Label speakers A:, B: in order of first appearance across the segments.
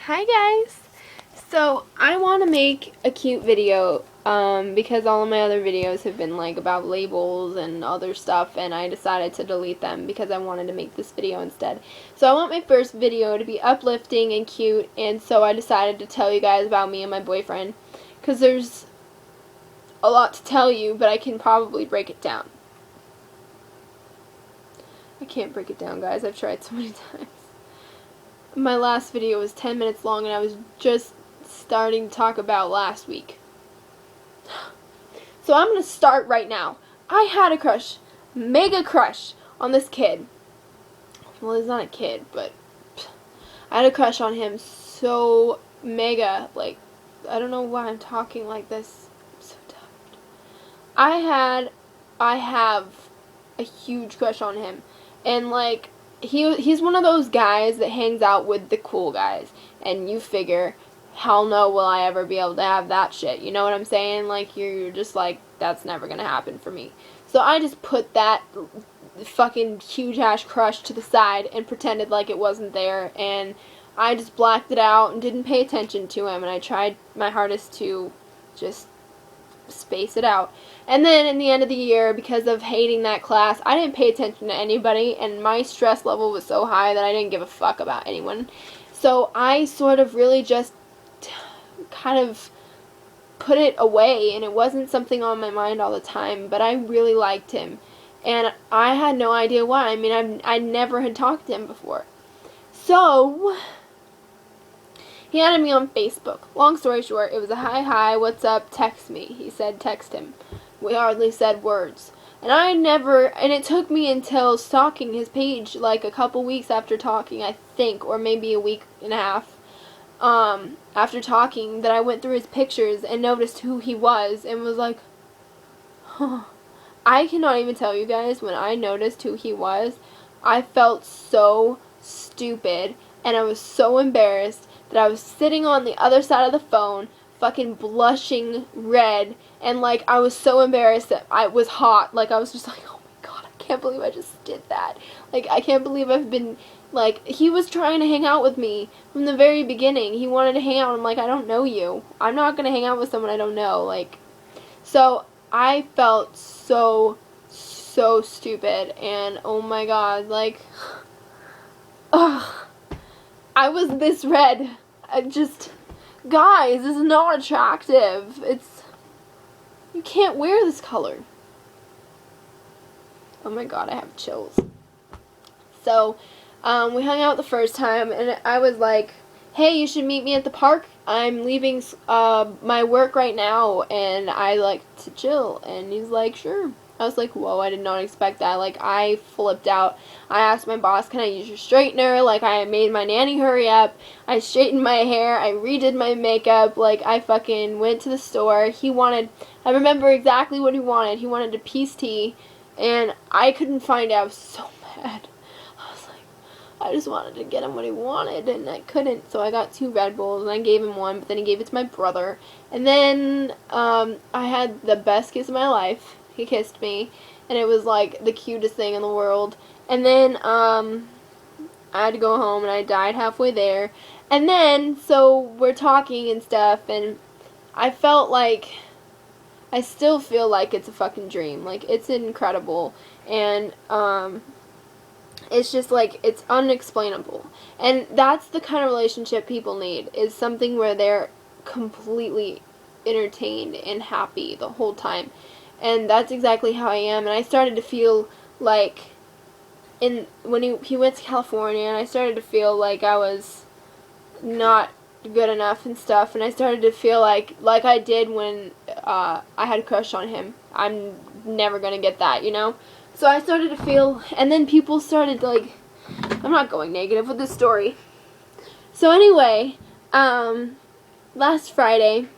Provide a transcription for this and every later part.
A: Hi guys! So I want to make a cute video because all of my other videos have been like about labels and other stuff, and I decided to delete them because I wanted to make this video instead. So I want my first video to be uplifting and cute, and so I decided to tell you guys about me and my boyfriend because there's a lot to tell you, but I can probably break it down. I can't break it down, guys. I've tried so many times. My last video was 10 minutes long, and I was just starting to talk about last week. So I'm going to start right now. I had a crush, mega crush, on this kid. Well, he's not a kid, but I had a crush on him so mega. Like, I don't know why I'm talking like this. I'm so tired. I have a huge crush on him. And, like, he's one of those guys that hangs out with the cool guys, and you figure, hell no will I ever be able to have that shit, you know what I'm saying? Like, you're just like, that's never gonna happen for me. So I just put that fucking huge ass crush to the side and pretended like it wasn't there, and I just blacked it out and didn't pay attention to him, and I tried my hardest to just space it out. And then in the end of the year, because of hating that class, I didn't pay attention to anybody, and my stress level was so high that I didn't give a fuck about anyone. So I sort of really just kind of put it away, and it wasn't something on my mind all the time, but I really liked him. And I had no idea why. I mean, I never had talked to him before. So he added me on Facebook. Long story short, it was a hi, what's up, text me. He said text him. We hardly said words. And it took me until stalking his page, like a couple weeks after talking, I think, or maybe a week and a half, after talking, that I went through his pictures and noticed who he was and was like, huh. I cannot even tell you guys, when I noticed who he was, I felt so stupid, and I was so embarrassed that I was sitting on the other side of the phone, fucking blushing red, and like I was so embarrassed that I was hot. Like, I was just like, oh my god, I can't believe I just did that. Like, I can't believe I've been, like, he was trying to hang out with me from the very beginning. He wanted to hang out. I'm like, I don't know you. I'm not gonna hang out with someone I don't know. Like, so I felt so stupid, and oh my god, like, ugh. I was this red. Guys, this is not attractive. You can't wear this color. Oh my god, I have chills. So, we hung out the first time, and I was like, hey, you should meet me at the park. I'm leaving my work right now, and I like to chill. And he's like, sure. I was like, whoa, I did not expect that. Like, I flipped out. I asked my boss, can I use your straightener? Like, I made my nanny hurry up. I straightened my hair. I redid my makeup. Like, I fucking went to the store. I remember exactly what he wanted. He wanted a peace tea, and I couldn't find it. I was so mad. I was like, I just wanted to get him what he wanted, and I couldn't. So I got 2 Red Bulls, and I gave him one, but then he gave it to my brother. And then I had the best kiss of my life. He kissed me, and it was like the cutest thing in the world. And then I had to go home, and I died halfway there. And then, so we're talking and stuff, and I still feel like it's a fucking dream. Like, it's incredible, and it's just like, it's unexplainable. And that's the kind of relationship people need, is something where they're completely entertained and happy the whole time. And that's exactly how I am. And I started to feel like, when he went to California, and I started to feel like I was not good enough and stuff, and I started to feel like I did when I had a crush on him. I'm never gonna get that, you know? So I started to feel, and then people started to, like, I'm not going negative with this story. So anyway, last Friday,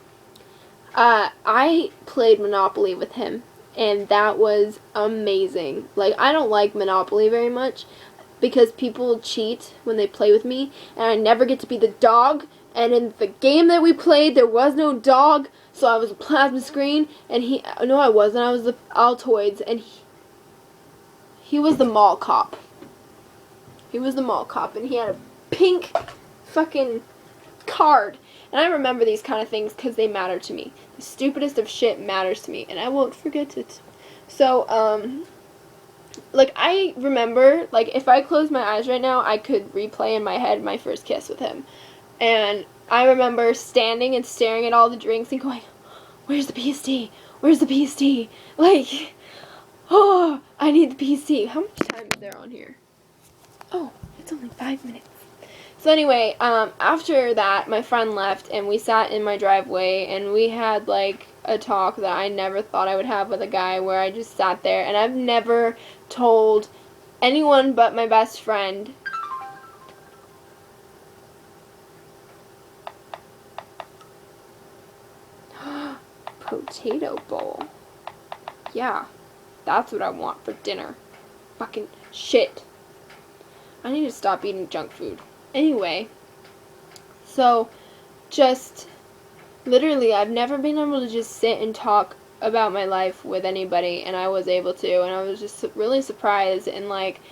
A: I played Monopoly with him, and that was amazing. Like, I don't like Monopoly very much, because people cheat when they play with me, and I never get to be the dog, and in the game that we played, there was no dog, so I was a plasma screen, and no, I wasn't, I was the Altoids, and he was the mall cop. He was the mall cop, and he had a pink fucking card. And I remember these kind of things because they matter to me. The stupidest of shit matters to me, and I won't forget it. So, like, I remember, like, if I closed my eyes right now, I could replay in my head my first kiss with him. And I remember standing and staring at all the drinks and going, where's the PSD? Where's the PSD? Like, oh, I need the PSD. How much time is there on here? Oh, it's only 5 minutes. So anyway, after that, my friend left, and we sat in my driveway, and we had, like, a talk that I never thought I would have with a guy, where I just sat there, and I've never told anyone but my best friend potato bowl. Yeah, that's what I want for dinner. Fucking shit. I need to stop eating junk food. Anyway, so just literally I've never been able to just sit and talk about my life with anybody, and I was able to, and I was just really surprised, and like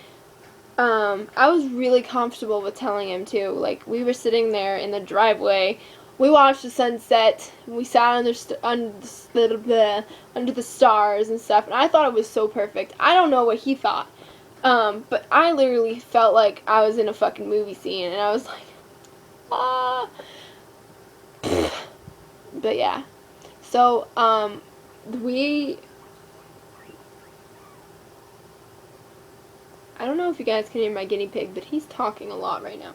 A: I was really comfortable with telling him too. Like, we were sitting there in the driveway, we watched the sunset, we sat under the stars and stuff, and I thought it was so perfect. I don't know what he thought. But I literally felt like I was in a fucking movie scene, and I was like, ah. But yeah. So, I don't know if you guys can hear my guinea pig, but he's talking a lot right now.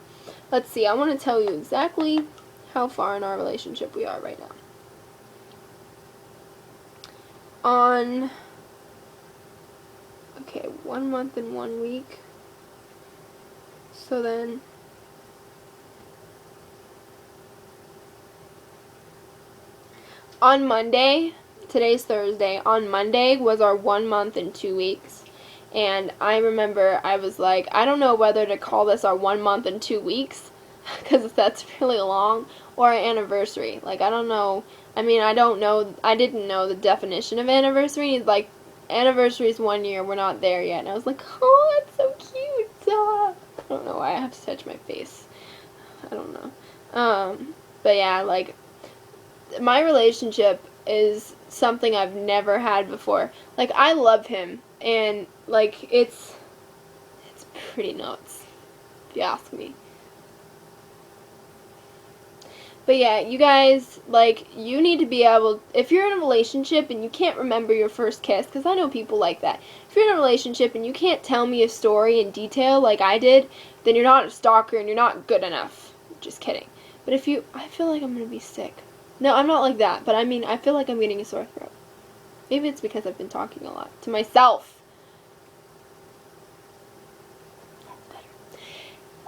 A: Let's see, I want to tell you exactly how far in our relationship we are right now. Okay, 1 month and 1 week. So then, on Monday, today's Thursday, on Monday was our 1 month and 2 weeks. And I remember I was like, I don't know whether to call this our 1 month and 2 weeks, because that's really long, or our anniversary. Like, I don't know. I mean, I didn't know the definition of anniversary. It's like, anniversary is 1 year, we're not there yet. And I was like, oh, that's so cute. I don't know why I have to touch my face. I don't know. But yeah, like, my relationship is something I've never had before. Like, I love him, and like, it's pretty nuts, if you ask me. But yeah, you guys, like, you need to be able, if you're in a relationship and you can't remember your first kiss, because I know people like that. If you're in a relationship and you can't tell me a story in detail like I did, then you're not a stalker and you're not good enough. Just kidding. But if you, I feel like I'm going to be sick. No, I'm not like that, but I mean, I feel like I'm getting a sore throat. Maybe it's because I've been talking a lot to myself.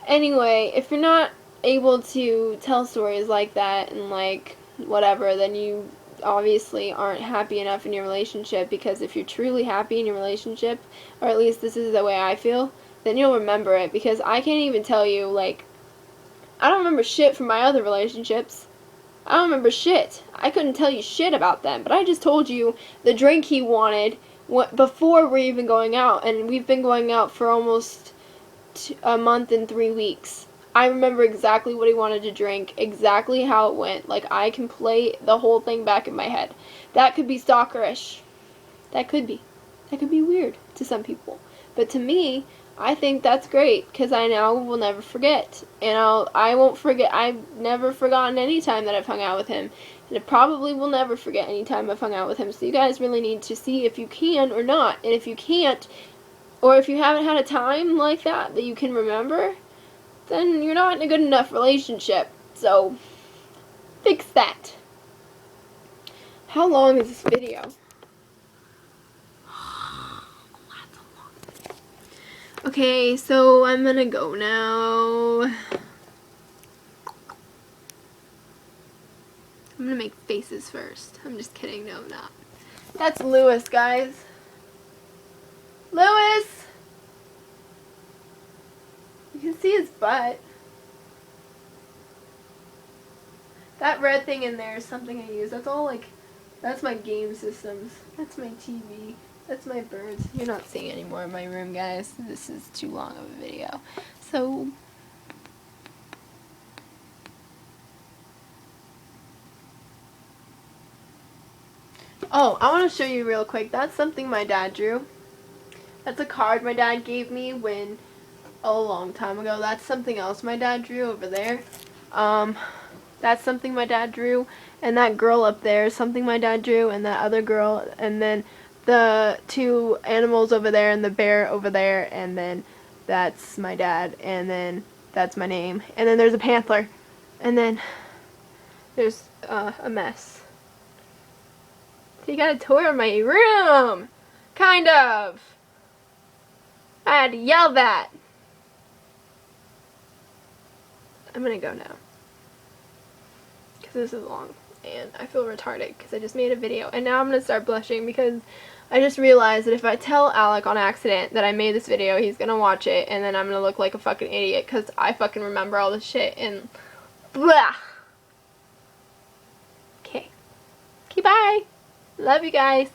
A: Anyway, if you're not able to tell stories like that and like whatever, then you obviously aren't happy enough in your relationship, because if you're truly happy in your relationship, or at least this is the way I feel, then you'll remember it, because I can't even tell you, like, I don't remember shit from my other relationships. I don't remember shit. I couldn't tell you shit about them, but I just told you the drink he wanted before we're even going out, and we've been going out for almost a month and 3 weeks. I remember exactly what he wanted to drink, exactly how it went. Like, I can play the whole thing back in my head. That could be stalkerish. That could be. That could be weird to some people. But to me, I think that's great, because I now will never forget. And I won't forget. I've never forgotten any time that I've hung out with him. And I probably will never forget any time I've hung out with him. So you guys really need to see if you can or not. And if you can't, or if you haven't had a time like that you can remember, then you're not in a good enough relationship. So, fix that. How long is this video? Okay, so I'm gonna go now. I'm gonna make faces first. I'm just kidding, no, I'm not. That's Lewis, guys. Lewis! You can see his butt. That red thing in there is something I use. That's all, like, that's my game systems. That's my TV. That's my birds. You're not seeing any more of my room, guys. This is too long of a video. So, Oh, I want to show you real quick. That's something my dad drew. That's a card my dad gave me when, a long time ago. That's something else my dad drew over there. That's something my dad drew. And that girl up there is something my dad drew. And that other girl. And then the two animals over there and the bear over there. And then that's my dad. And then that's my name. And then there's a panther. And then there's a mess. So you got a tour of my room. Kind of. I had to yell that. I'm gonna go now. Because this is long. And I feel retarded because I just made a video. And now I'm gonna start blushing because I just realized that if I tell Alec on accident that I made this video, he's gonna watch it. And then I'm gonna look like a fucking idiot because I fucking remember all this shit. And blah. Okay. Okay, bye. Love you guys.